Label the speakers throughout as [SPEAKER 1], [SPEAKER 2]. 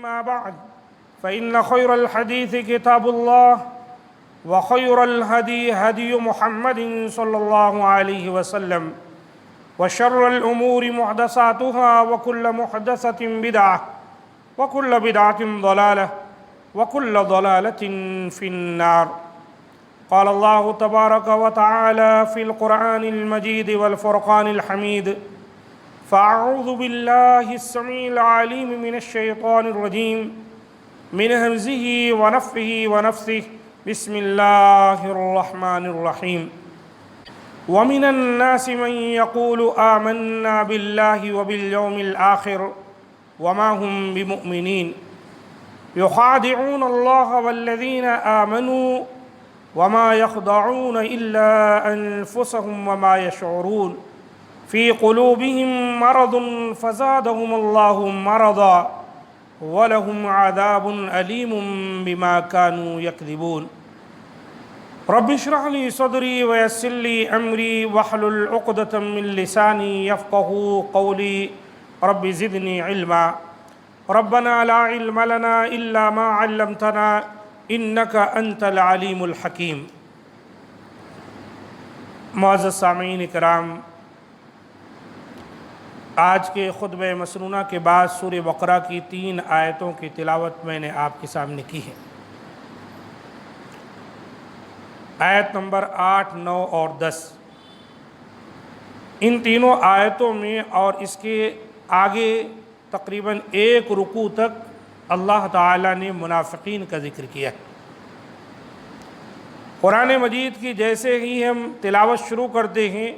[SPEAKER 1] أما بعد فإن خير الحديث كتاب الله وخير الهدي هدي محمد صلى الله عليه وسلم وشر الأمور محدثاتها وكل محدثة بدعة وكل بدعة ضلالة وكل ضلالة في النار. قال الله تبارك وتعالى في القرآن المجيد والفرقان الحميد: فأعوذ بالله السميع العليم من الشيطان الرجيم من همزه ونفخه ونفثه. بسم الله الرحمن الرحيم. ومن الناس من يقول آمنا بالله وباليوم الآخر وما هم بمؤمنين يخادعون الله والذين آمنوا وما يخدعون إلا أنفسهم وما يشعرون في قلوبهم مرض فزادهم الله مرضا ولهم عذاب أليم بما كانوا يكذبون. رب اشرح لي صدري ويسر لي أمري واحلل عقدة من لساني يفقهوا قولي. رب زدني علما. ربنا لا علم لنا إلا ما علمتنا إنك أنت العليم الحكيم. معزز سامعین کرام، آج کے خطبہ مسنونہ کے بعد سورہ بقرہ کی 3 آیتوں کی تلاوت میں نے آپ کے سامنے کی ہے۔ آیت نمبر 8، 9 اور 10۔ ان تینوں آیتوں میں اور اس کے آگے تقریباً 1 رکوع تک اللہ تعالیٰ نے منافقین کا ذکر کیا ہے۔ قرآن مجید کی جیسے ہی ہم تلاوت شروع کرتے ہیں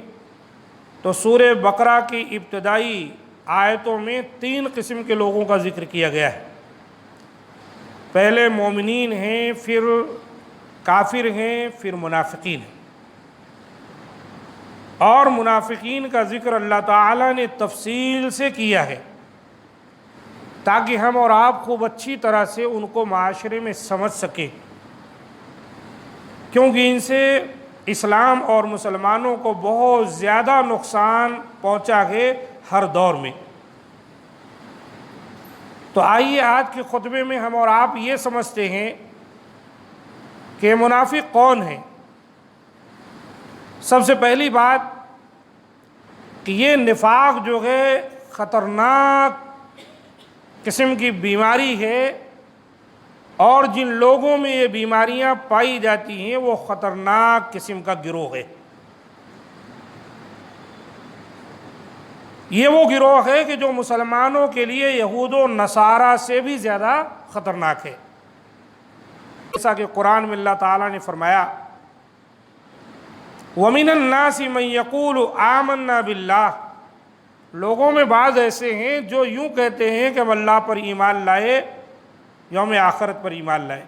[SPEAKER 1] تو سورہ بقرہ کی ابتدائی آیتوں میں 3 قسم کے لوگوں کا ذکر کیا گیا ہے۔ پہلے مومنین ہیں، پھر کافر ہیں، پھر منافقین ہیں۔ اور منافقین کا ذکر اللہ تعالیٰ نے تفصیل سے کیا ہے تاکہ ہم اور آپ خوب اچھی طرح سے ان کو معاشرے میں سمجھ سکیں، کیونکہ ان سے اسلام اور مسلمانوں کو بہت زیادہ نقصان پہنچا ہے ہر دور میں۔ تو آئیے آج کے خطبے میں ہم اور آپ یہ سمجھتے ہیں کہ منافق کون ہیں۔ سب سے پہلی بات کہ یہ نفاق جو ہے خطرناک قسم کی بیماری ہے، اور جن لوگوں میں یہ بیماریاں پائی جاتی ہیں وہ خطرناک قسم کا گروہ ہے۔ یہ وہ گروہ ہے کہ جو مسلمانوں کے لیے یہود و نصارہ سے بھی زیادہ خطرناک ہے۔ جیسا کہ قرآن میں اللہ تعالیٰ نے فرمایا: وَمِنَ النَّاسِ مَن يَقُولُ آمَنَّا بِاللَّهِ، لوگوں میں بعض ایسے ہیں جو یوں کہتے ہیں کہ ہم اللہ پر ایمان لائے، یوم آخرت پر ایمان لائے،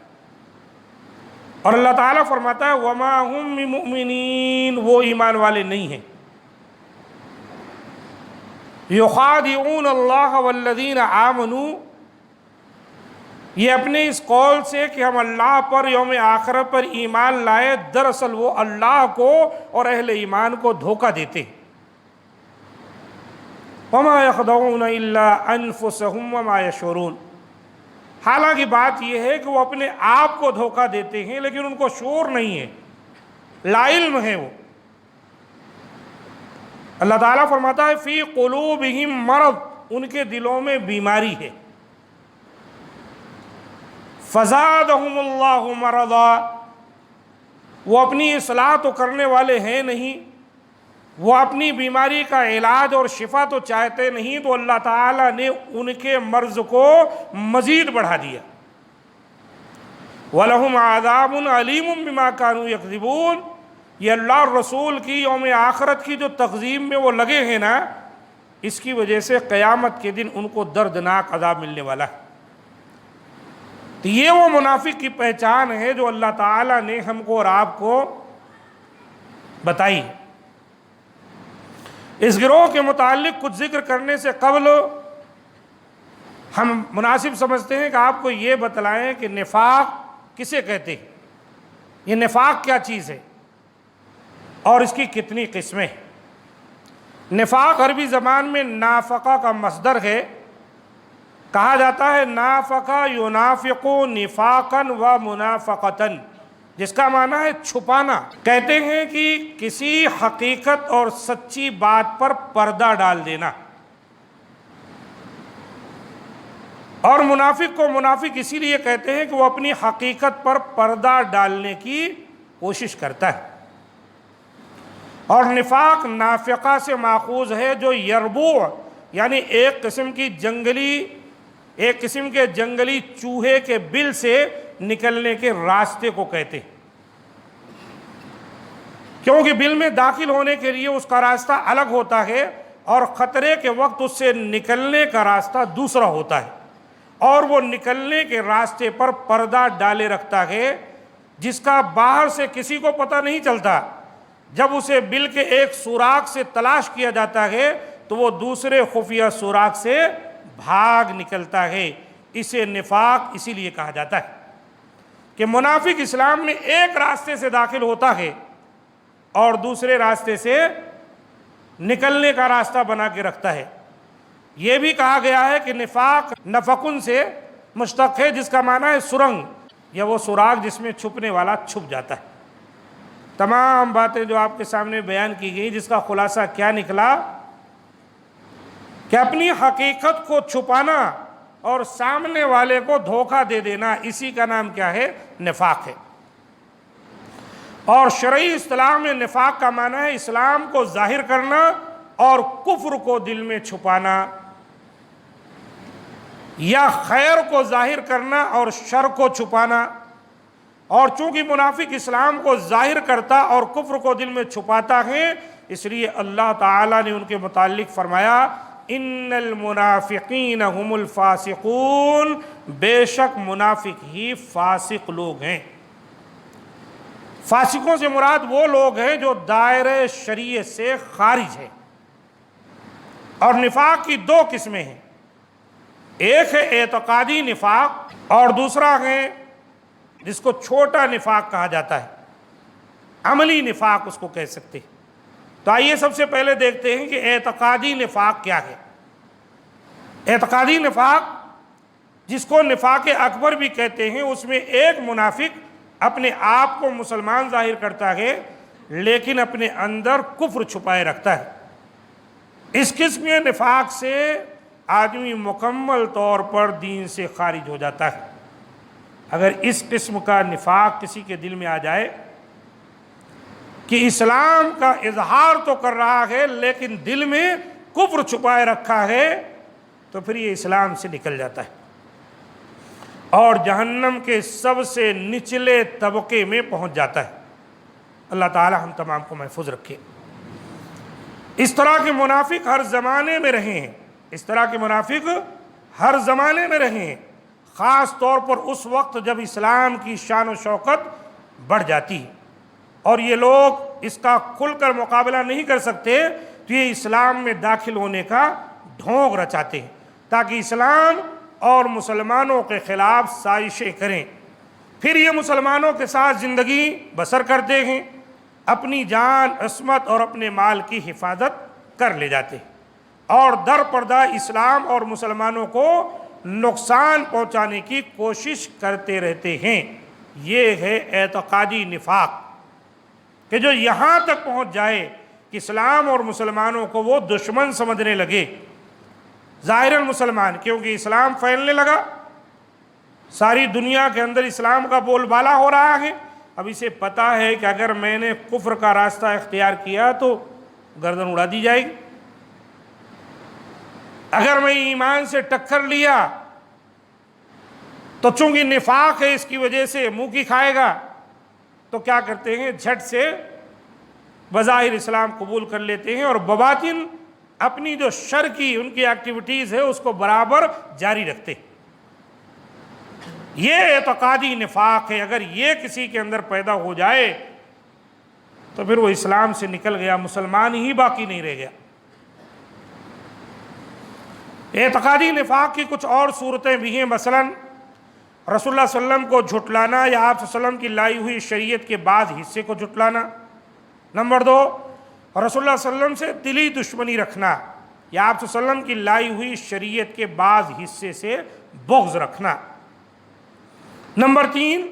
[SPEAKER 1] اور اللہ تعالیٰ فرماتا ہے وَمَا هُم بِمُؤْمِنِينَ، وہ ایمان والے نہیں ہیں۔ يُخَادِعُونَ اللَّهَ وَالَّذِينَ آمَنُوا، یہ اپنے اس قول سے کہ ہم اللہ پر یوم آخرت پر ایمان لائے، دراصل وہ اللہ کو اور اہل ایمان کو دھوکہ دیتے ہیں۔ وَمَا يَخْدَعُونَ إِلَّا أَنفُسَهُمْ وَمَا يَشْعُرُونَ، حالانکہ بات یہ ہے کہ وہ اپنے آپ کو دھوکہ دیتے ہیں لیکن ان کو شعور نہیں ہے، لا علم ہے وہ۔ اللہ تعالیٰ فرماتا ہے فی قلوبہم مرض، ان کے دلوں میں بیماری ہے۔ فزادہم اللہ مرضا، وہ اپنی اصلاح تو کرنے والے ہیں نہیں، وہ اپنی بیماری کا علاج اور شفا تو چاہتے نہیں، تو اللہ تعالیٰ نے ان کے مرض کو مزید بڑھا دیا۔ وَلَهُمْ عَذَابٌ عَلِيمٌ بِمَا كَانُوا يَكْذِبُونَ، یہ اللہ اور رسول کی یوم آخرت کی جو تقزیم میں وہ لگے ہیں نا، اس کی وجہ سے قیامت کے دن ان کو دردناک عذاب ملنے والا ہے۔ تو یہ وہ منافق کی پہچان ہے جو اللہ تعالیٰ نے ہم کو اور آپ کو بتائی۔ اس گروہ کے متعلق کچھ ذکر کرنے سے قبل ہم مناسب سمجھتے ہیں کہ آپ کو یہ بتلائیں کہ نفاق کسے کہتے ہیں، یہ نفاق کیا چیز ہے اور اس کی کتنی قسمیں۔ نفاق عربی زبان میں نافقہ کا مصدر ہے، کہا جاتا ہے نافقہ ینافق نفاقا و منافقتا، جس کا معنی ہے چھپانا۔ کہتے ہیں کہ کسی حقیقت اور سچی بات پر پردہ ڈال دینا، اور منافق کو منافق اسی لیے کہتے ہیں کہ وہ اپنی حقیقت پر پردہ ڈالنے کی کوشش کرتا ہے۔ اور نفاق نافقہ سے ماخوذ ہے، جو یربوع یعنی ایک قسم کے جنگلی چوہے کے بل سے نکلنے کے راستے کو کہتے ہیں، کیونکہ بل میں داخل ہونے کے لیے اس کا راستہ الگ ہوتا ہے اور خطرے کے وقت اس سے نکلنے کا راستہ دوسرا ہوتا ہے، اور وہ نکلنے کے راستے پر پردہ ڈالے رکھتا ہے جس کا باہر سے کسی کو پتہ نہیں چلتا۔ جب اسے بل کے ایک سوراخ سے تلاش کیا جاتا ہے تو وہ دوسرے خفیہ سوراخ سے بھاگ نکلتا ہے۔ اسے نفاق اسی لیے کہا جاتا ہے کہ منافق اسلام میں ایک راستے سے داخل ہوتا ہے اور دوسرے راستے سے نکلنے کا راستہ بنا کے رکھتا ہے۔ یہ بھی کہا گیا ہے کہ نفاق نفقن سے مشتق ہے، جس کا معنی ہے سرنگ یا وہ سوراخ جس میں چھپنے والا چھپ جاتا ہے۔ تمام باتیں جو آپ کے سامنے بیان کی گئی، جس کا خلاصہ کیا نکلا کہ اپنی حقیقت کو چھپانا اور سامنے والے کو دھوکہ دے دینا، اسی کا نام کیا ہے؟ نفاق ہے۔ اور شرعی اصطلاح میں نفاق کا معنی ہے اسلام کو ظاہر کرنا اور کفر کو دل میں چھپانا، یا خیر کو ظاہر کرنا اور شر کو چھپانا۔ اور چونکہ منافق اسلام کو ظاہر کرتا اور کفر کو دل میں چھپاتا ہے، اس لیے اللہ تعالیٰ نے ان کے متعلق فرمایا ان المنافقین هم الفاسقون، بے شک منافق ہی فاسق لوگ ہیں۔ فاسقوں سے مراد وہ لوگ ہیں جو دائرہ شریعت سے خارج ہیں۔ اور نفاق کی دو قسمیں ہیں، ایک ہے اعتقادی نفاق اور دوسرا ہے جس کو چھوٹا نفاق کہا جاتا ہے، عملی نفاق اس کو کہہ سکتے ہیں۔ تو آئیے سب سے پہلے دیکھتے ہیں کہ اعتقادی نفاق کیا ہے۔ اعتقادی نفاق جس کو نفاق اکبر بھی کہتے ہیں، اس میں ایک منافق اپنے آپ کو مسلمان ظاہر کرتا ہے لیکن اپنے اندر کفر چھپائے رکھتا ہے۔ اس قسم نفاق سے آدمی مکمل طور پر دین سے خارج ہو جاتا ہے۔ اگر اس قسم کا نفاق کسی کے دل میں آ جائے کہ اسلام کا اظہار تو کر رہا ہے لیکن دل میں کفر چھپائے رکھا ہے، تو پھر یہ اسلام سے نکل جاتا ہے اور جہنم کے سب سے نچلے طبقے میں پہنچ جاتا ہے۔ اللہ تعالی ہم تمام کو محفوظ رکھے۔ اس طرح کے منافق ہر زمانے میں رہے ہیں، اس طرح کے منافق ہر زمانے میں رہے ہیں، خاص طور پر اس وقت جب اسلام کی شان و شوکت بڑھ جاتی ہے اور یہ لوگ اس کا کھل کر مقابلہ نہیں کر سکتے، تو یہ اسلام میں داخل ہونے کا ڈھونگ رچاتے ہیں تاکہ اسلام اور مسلمانوں کے خلاف سازشیں کریں۔ پھر یہ مسلمانوں کے ساتھ زندگی بسر کرتے ہیں، اپنی جان، عصمت اور اپنے مال کی حفاظت کر لے جاتے ہیں اور در پردہ اسلام اور مسلمانوں کو نقصان پہنچانے کی کوشش کرتے رہتے ہیں۔ یہ ہے اعتقادی نفاق کہ جو یہاں تک پہنچ جائے کہ اسلام اور مسلمانوں کو وہ دشمن سمجھنے لگے۔ ظاہراً مسلمان، کیونکہ اسلام پھیلنے لگا، ساری دنیا کے اندر اسلام کا بول بالا ہو رہا ہے، اب اسے پتہ ہے کہ اگر میں نے کفر کا راستہ اختیار کیا تو گردن اڑا دی جائے گی، اگر میں ایمان سے ٹکر لیا تو چونکہ نفاق ہے اس کی وجہ سے منہ کی کھائے گا، تو کیا کرتے ہیں، جھٹ سے بظاہر اسلام قبول کر لیتے ہیں اور بباطن اپنی جو شر کی ان کی ایکٹیویٹیز ہے اس کو برابر جاری رکھتے ہیں۔ یہ اعتقادی نفاق ہے۔ اگر یہ کسی کے اندر پیدا ہو جائے تو پھر وہ اسلام سے نکل گیا، مسلمان ہی باقی نہیں رہ گیا۔ اعتقادی نفاق کی کچھ اور صورتیں بھی ہیں، مثلا رسول اللہ صلی اللہ علیہ وسلم کو جھٹلانا یا آپ صلی اللہ علیہ وسلم کی لائی ہوئی شریعت کے بعض حصے کو جھٹلانا۔ نمبر 2، رسول اللہ صلی اللہ علیہ وسلم سے دلی دشمنی رکھنا یا آپ صلی اللہ علیہ وسلم کی لائی ہوئی شریعت کے بعض حصے سے بغض رکھنا۔ نمبر 3،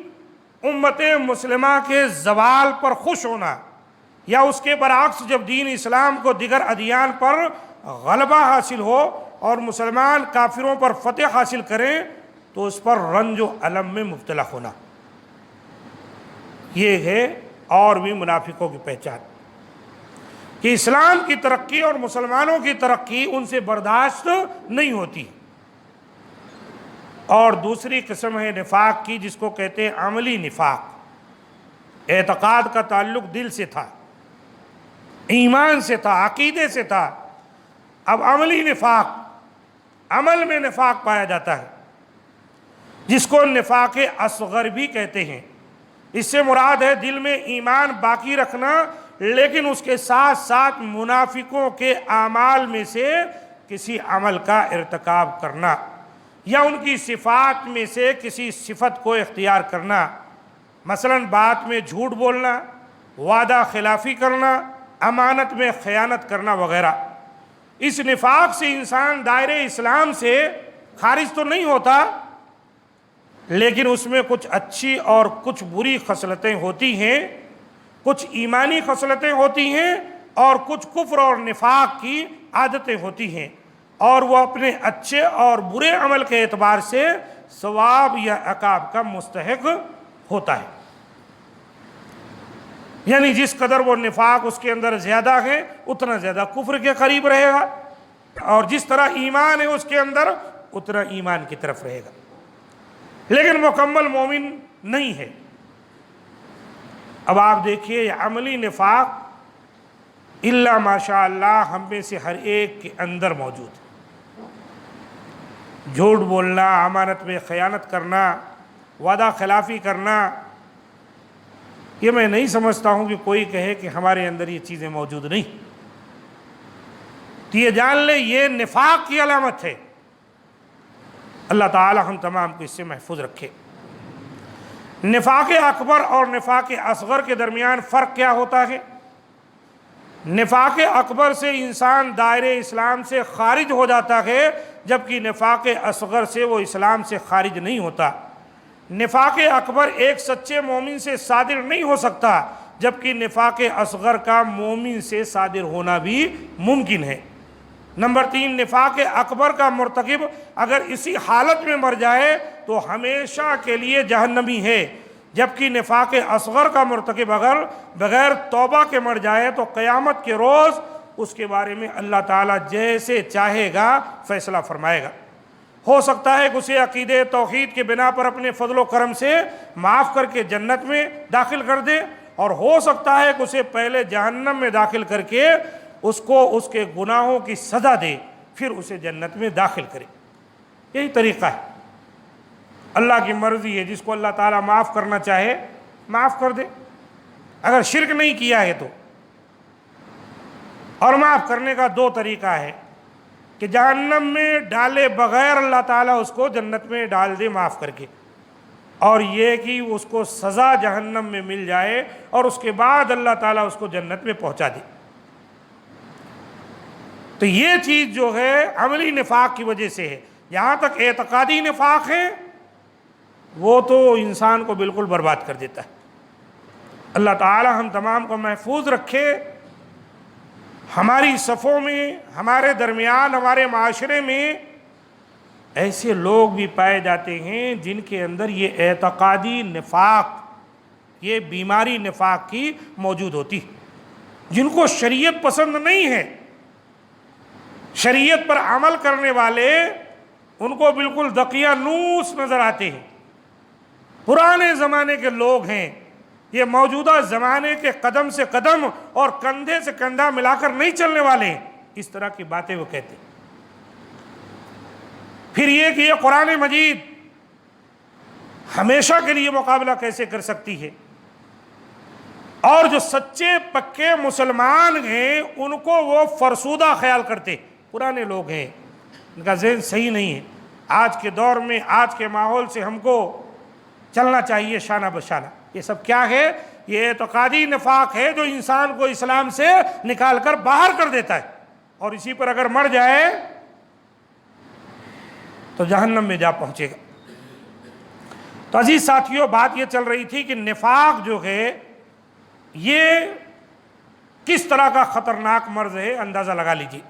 [SPEAKER 1] امت مسلمہ کے زوال پر خوش ہونا، یا اس کے برعکس جب دین اسلام کو دیگر ادیان پر غلبہ حاصل ہو اور مسلمان کافروں پر فتح حاصل کریں تو اس پر رنج و الم میں مبتلا ہونا۔ یہ ہے اور بھی منافقوں کی پہچان کہ اسلام کی ترقی اور مسلمانوں کی ترقی ان سے برداشت نہیں ہوتی۔ اور دوسری قسم ہے نفاق کی، جس کو کہتے ہیں عملی نفاق۔ اعتقاد کا تعلق دل سے تھا، ایمان سے تھا، عقیدے سے تھا، اب عملی نفاق، عمل میں نفاق پایا جاتا ہے، جس کو نفاق اصغر بھی کہتے ہیں۔ اس سے مراد ہے دل میں ایمان باقی رکھنا، لیکن اس کے ساتھ ساتھ منافقوں کے اعمال میں سے کسی عمل کا ارتکاب کرنا، یا ان کی صفات میں سے کسی صفت کو اختیار کرنا، مثلا بات میں جھوٹ بولنا، وعدہ خلافی کرنا، امانت میں خیانت کرنا وغیرہ۔ اس نفاق سے انسان دائرے اسلام سے خارج تو نہیں ہوتا، لیکن اس میں کچھ اچھی اور کچھ بری خصلتیں ہوتی ہیں، کچھ ایمانی خصلتیں ہوتی ہیں اور کچھ کفر اور نفاق کی عادتیں ہوتی ہیں، اور وہ اپنے اچھے اور برے عمل کے اعتبار سے ثواب یا عقاب کا مستحق ہوتا ہے۔ یعنی جس قدر وہ نفاق اس کے اندر زیادہ ہے اتنا زیادہ کفر کے قریب رہے گا، اور جس طرح ایمان ہے اس کے اندر اتنا ایمان کی طرف رہے گا، لیکن مکمل مومن نہیں ہے۔ اب آپ دیکھیے یہ عملی نفاق الا ماشاء اللہ ہم میں سے ہر ایک کے اندر موجود ہے۔ جھوٹ بولنا، امانت میں خیانت کرنا، وعدہ خلافی کرنا، یہ میں نہیں سمجھتا ہوں کہ کوئی کہے کہ ہمارے اندر یہ چیزیں موجود نہیں۔ تو یہ جان لیں یہ نفاق کی علامت ہے۔ اللہ تعالی ہم تمام کو اس سے محفوظ رکھے۔ نفاق اکبر اور نفاق اصغر کے درمیان فرق کیا ہوتا ہے؟ نفاق اکبر سے انسان دائرے اسلام سے خارج ہو جاتا ہے، جبکہ نفاق اصغر سے وہ اسلام سے خارج نہیں ہوتا۔ نفاق اکبر ایک سچے مومن سے صادر نہیں ہو سکتا، جبکہ نفاق اصغر کا مومن سے صادر ہونا بھی ممکن ہے۔ نمبر 3، نفاق اکبر کا مرتکب اگر اسی حالت میں مر جائے تو ہمیشہ کے لیے جہنمی ہے، جبکہ نفاق اصغر کا مرتکب اگر بغیر توبہ کے مر جائے تو قیامت کے روز اس کے بارے میں اللہ تعالیٰ جیسے چاہے گا فیصلہ فرمائے گا۔ ہو سکتا ہے کہ اسے عقیدے توحید کے بنا پر اپنے فضل و کرم سے معاف کر کے جنت میں داخل کر دے، اور ہو سکتا ہے کہ اسے پہلے جہنم میں داخل کر کے اس کو اس کے گناہوں کی سزا دے، پھر اسے جنت میں داخل کرے۔ یہی طریقہ ہے، اللہ کی مرضی ہے، جس کو اللہ تعالیٰ معاف کرنا چاہے معاف کر دے، اگر شرک نہیں کیا ہے تو۔ اور معاف کرنے کا 2 طریقہ ہے کہ جہنم میں ڈالے بغیر اللہ تعالیٰ اس کو جنت میں ڈال دے معاف کر کے، اور یہ کہ اس کو سزا جہنم میں مل جائے اور اس کے بعد اللہ تعالیٰ اس کو جنت میں پہنچا دے۔ تو یہ چیز جو ہے عملی نفاق کی وجہ سے ہے۔ جہاں تک اعتقادی نفاق ہے وہ تو انسان کو بالکل برباد کر دیتا ہے۔ اللہ تعالی ہم تمام کو محفوظ رکھے۔ ہماری صفوں میں، ہمارے درمیان، ہمارے معاشرے میں ایسے لوگ بھی پائے جاتے ہیں جن کے اندر یہ اعتقادی نفاق، یہ بیماری نفاق کی موجود ہوتی، جن کو شریعت پسند نہیں ہے۔ شریعت پر عمل کرنے والے ان کو بالکل دقیانوس نظر آتے ہیں، پرانے زمانے کے لوگ ہیں، یہ موجودہ زمانے کے قدم سے قدم اور کندھے سے کندھا ملا کر نہیں چلنے والے ہیں، اس طرح کی باتیں وہ کہتے ہیں۔ پھر یہ کہ یہ قرآن مجید ہمیشہ کے لیے مقابلہ کیسے کر سکتی ہے، اور جو سچے پکے مسلمان ہیں ان کو وہ فرسودہ خیال کرتے، پرانے لوگ ہیں، ان کا ذہن صحیح نہیں ہے۔ آج کے دور میں، آج کے ماحول سے ہم کو چلنا چاہیے شانہ بشانہ۔ یہ سب کیا ہے؟ یہ اعتقادی نفاق ہے جو انسان کو اسلام سے نکال کر باہر کر دیتا ہے۔ اور اسی پر اگر مر جائے تو جہنم میں جا پہنچے گا۔ تو عزیز ساتھیوں، بات یہ چل رہی تھی کہ نفاق جو ہے یہ کس طرح کا خطرناک مرض ہے، اندازہ لگا لیجیے۔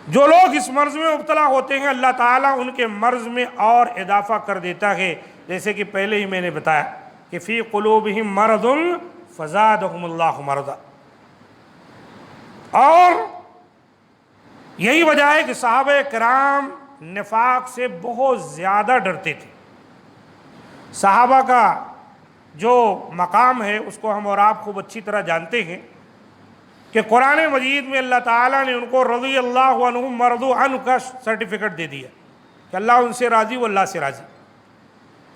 [SPEAKER 1] جو لوگ اس مرض میں مبتلا ہوتے ہیں اللہ تعالیٰ ان کے مرض میں اور اضافہ کر دیتا ہے، جیسے کہ پہلے ہی میں نے بتایا کہ فی قلوبہم مرض فزادہم اللہ مرضا، اور یہی وجہ ہے کہ صحابہ کرام نفاق سے بہت زیادہ ڈرتے تھے۔ صحابہ کا جو مقام ہے اس کو ہم اور آپ خوب اچھی طرح جانتے ہیں کہ قرآن مجید میں اللہ تعالیٰ نے ان کو رضی اللہ عنہم ورضوا عنہ کا سرٹیفکیٹ دے دیا کہ اللہ ان سے راضی وہ اللہ سے راضی۔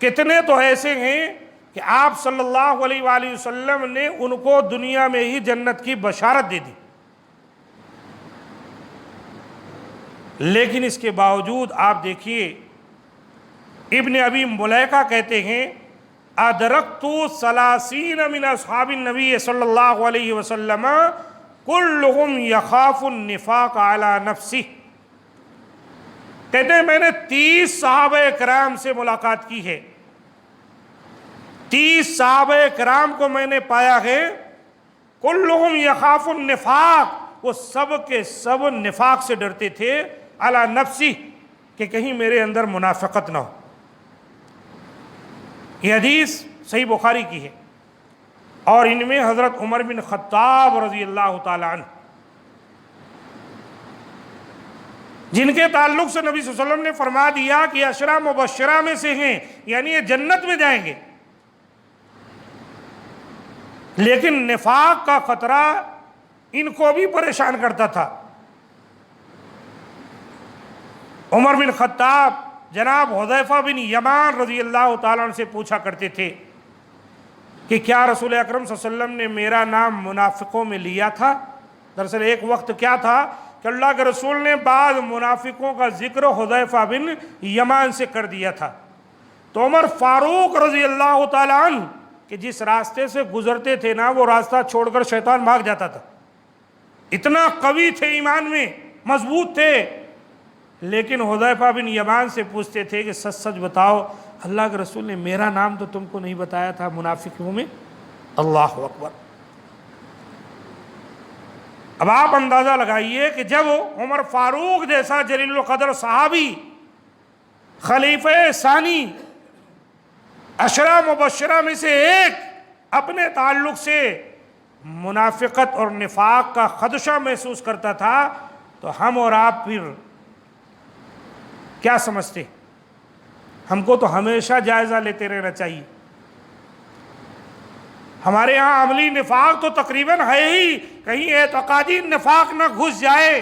[SPEAKER 1] کتنے تو ایسے ہیں کہ آپ صلی اللہ علیہ وآلہ وسلم نے ان کو دنیا میں ہی جنت کی بشارت دے دی، لیکن اس کے باوجود آپ دیکھیے ابن ابی ملیکہ کہتے ہیں ادرکت 30 من اصحاب النبی صلی اللہ علیہ وسلم کلہم یخاف النفاق علی نفسہ، کہتے ہیں میں نے 30 صحابہ کرام سے ملاقات کی ہے، 30 صحابہ کرام کو میں نے پایا ہے کلہم یخاف النفاق، وہ سب کے سب نفاق سے ڈرتے تھے علی نفسہ، کہ کہیں میرے اندر منافقت نہ ہو۔ یہ حدیث صحیح بخاری کی ہے، اور ان میں حضرت عمر بن خطاب رضی اللہ تعالی عنہ، جن کے تعلق سے نبی صلی اللہ علیہ وسلم نے فرما دیا کہ عشرہ مبشرہ میں سے ہیں، یعنی یہ جنت میں جائیں گے، لیکن نفاق کا خطرہ ان کو بھی پریشان کرتا تھا۔ عمر بن خطاب جناب حذیفہ بن یمان رضی اللہ تعالیٰ عنہ سے پوچھا کرتے تھے کہ کیا رسول اکرم صلی اللہ علیہ وسلم نے میرا نام منافقوں میں لیا تھا؟ دراصل ایک وقت کیا تھا کہ اللہ کے رسول نے بعض منافقوں کا ذکر حذیفہ بن یمان سے کر دیا تھا، تو عمر فاروق رضی اللہ تعالیٰ عنہ کہ جس راستے سے گزرتے تھے نا وہ راستہ چھوڑ کر شیطان بھاگ جاتا تھا، اتنا قوی تھے ایمان میں، مضبوط تھے، لیکن حذیفہ بن یمان سے پوچھتے تھے کہ سچ سچ بتاؤ اللہ کے رسول نے میرا نام تو تم کو نہیں بتایا تھا منافقوں میں؟ اللہ اکبر۔ اب آپ اندازہ لگائیے کہ جب عمر فاروق جیسا جلیل القدر صحابی، خلیفہ ثانی، عشرہ مبشرہ میں سے ایک، اپنے تعلق سے منافقت اور نفاق کا خدشہ محسوس کرتا تھا، تو ہم اور آپ پھر کیا سمجھتے؟ ہم کو تو ہمیشہ جائزہ لیتے رہنا چاہیے۔ ہمارے ہاں عملی نفاق تو تقریباً ہے ہی، کہیں اعتقادی نفاق نہ گھس جائے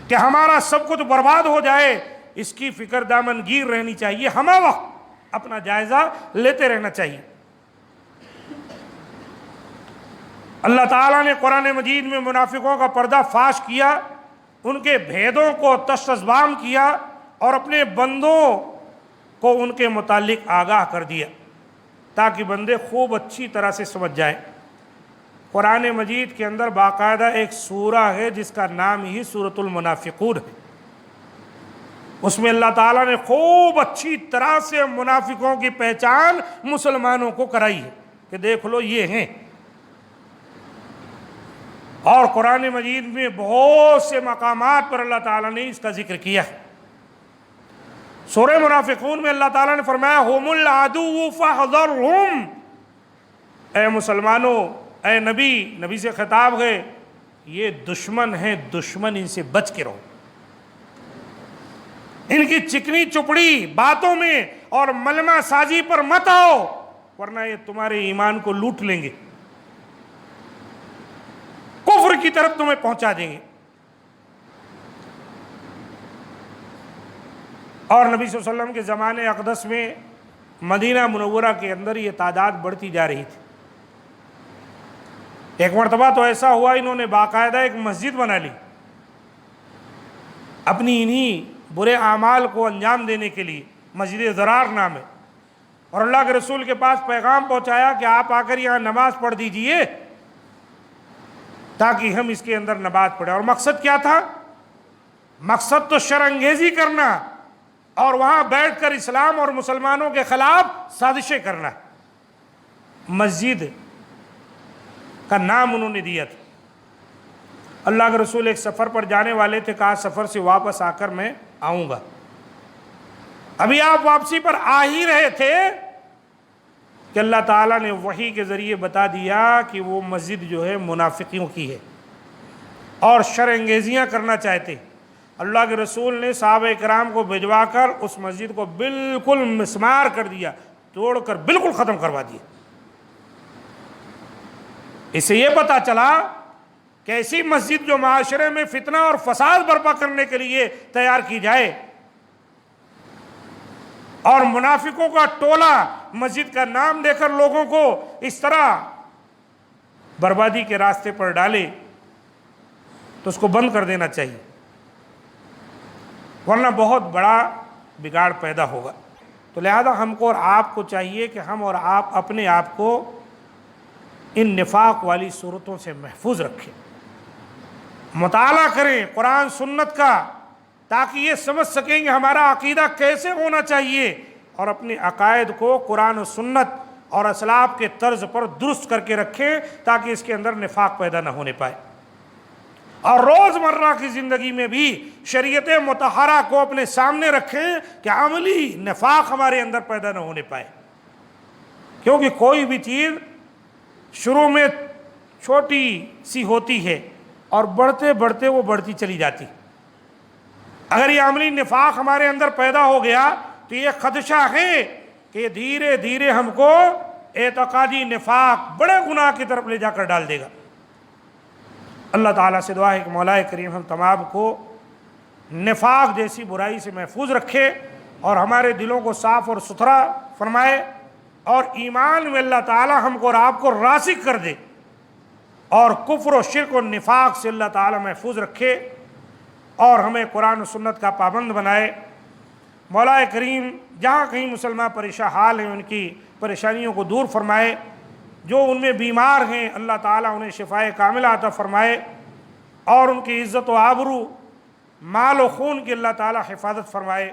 [SPEAKER 1] کہ ہمارا سب کچھ برباد ہو جائے، اس کی فکر دامن گیر رہنی چاہیے، ہمہ وقت اپنا جائزہ لیتے رہنا چاہیے۔ اللہ تعالیٰ نے قرآن مجید میں منافقوں کا پردہ فاش کیا، ان کے بھیدوں کو تشتزبام کیا، اور اپنے بندوں کو ان کے متعلق آگاہ کر دیا تاکہ بندے خوب اچھی طرح سے سمجھ جائیں۔ قرآن مجید کے اندر باقاعدہ ایک سورہ ہے جس کا نام ہی سورۃ المنافقون ہے، اس میں اللہ تعالیٰ نے خوب اچھی طرح سے منافقوں کی پہچان مسلمانوں کو کرائی ہے کہ دیکھ لو یہ ہیں، اور قرآن مجید میں بہت سے مقامات پر اللہ تعالیٰ نے اس کا ذکر کیا ہے۔ سورہ منافقون میں اللہ تعالیٰ نے فرمایا ہم العدو فاحذرہم، اے مسلمانوں، اے نبی سے خطاب ہے، یہ دشمن ہیں، دشمن، ان سے بچ کے رہو، ان کی چکنی چپڑی باتوں میں اور ملمہ سازی پر مت آؤ، ورنہ یہ تمہارے ایمان کو لوٹ لیں گے، کفر کی طرف تمہیں پہنچا دیں گے۔ اور نبی صلی اللہ علیہ وسلم کے زمانے اقدس میں مدینہ منورہ کے اندر یہ تعداد بڑھتی جا رہی تھی۔ ایک مرتبہ تو ایسا ہوا انہوں نے باقاعدہ ایک مسجد بنا لی اپنی انہی برے اعمال کو انجام دینے کے لیے، مسجد ضرار نام ہے، اور اللہ کے رسول کے پاس پیغام پہنچایا کہ آپ آ کر یہاں نماز پڑھ دیجئے۔ تاکہ ہم اس کے اندر نبات پڑیں۔ اور مقصد کیا تھا؟ مقصد تو شر انگیزی کرنا اور وہاں بیٹھ کر اسلام اور مسلمانوں کے خلاف سازشیں کرنا۔ مسجد کا نام انہوں نے دیا تھا۔ اللہ کے رسول ایک سفر پر جانے والے تھے، کہا سفر سے واپس آ کر میں آؤں گا۔ ابھی آپ واپسی پر آ ہی رہے تھے کہ اللہ تعالیٰ نے وحی کے ذریعے بتا دیا کہ وہ مسجد جو ہے منافقیوں کی ہے اور شر انگیزیاں کرنا چاہتے۔ اللہ کے رسول نے صحابہ کرام کو بھجوا کر اس مسجد کو بالکل مسمار کر دیا، توڑ کر بالکل ختم کروا دیا۔ اس سے یہ پتہ چلا کہ ایسی مسجد جو معاشرے میں فتنہ اور فساد برپا کرنے کے لیے تیار کی جائے اور منافقوں کا ٹولہ مسجد کا نام دے کر لوگوں کو اس طرح بربادی کے راستے پر ڈالے تو اس کو بند کر دینا چاہیے، ورنہ بہت بڑا بگاڑ پیدا ہوگا۔ تو لہذا ہم کو اور آپ کو چاہیے کہ ہم اور آپ اپنے آپ کو ان نفاق والی صورتوں سے محفوظ رکھیں، مطالعہ کریں قرآن سنت کا، تاکہ یہ سمجھ سکیں کہ ہمارا عقیدہ کیسے ہونا چاہیے، اور اپنے عقائد کو قرآن و سنت اور اسلاف کے طرز پر درست کر کے رکھیں تاکہ اس کے اندر نفاق پیدا نہ ہونے پائے۔ اور روزمرہ کی زندگی میں بھی شریعت مطہرہ کو اپنے سامنے رکھیں کہ عملی نفاق ہمارے اندر پیدا نہ ہونے پائے، کیونکہ کوئی بھی چیز شروع میں چھوٹی سی ہوتی ہے اور بڑھتے بڑھتے وہ بڑھتی چلی جاتی۔ اگر یہ عملی نفاق ہمارے اندر پیدا ہو گیا تو یہ خدشہ ہے کہ یہ دھیرے دھیرے ہم کو اعتقادی نفاق بڑے گناہ کی طرف لے جا کر ڈال دے گا۔ اللہ تعالیٰ سے دعا ہے کہ مولا کریم ہم تمام کو نفاق جیسی برائی سے محفوظ رکھے اور ہمارے دلوں کو صاف اور ستھرا فرمائے، اور ایمان میں اللہ تعالیٰ ہم کو اور آپ کو راسخ کر دے، اور کفر و شرک و نفاق سے اللہ تعالیٰ محفوظ رکھے اور ہمیں قرآن و سنت کا پابند بنائے۔ مولا کریم جہاں کہیں مسلمان پریشان حال ہیں ان کی پریشانیوں کو دور فرمائے، جو ان میں بیمار ہیں اللہ تعالیٰ انہیں شفائے کاملہ عطا فرمائے، اور ان کی عزت و آبرو مال و خون کی اللہ تعالیٰ حفاظت فرمائے۔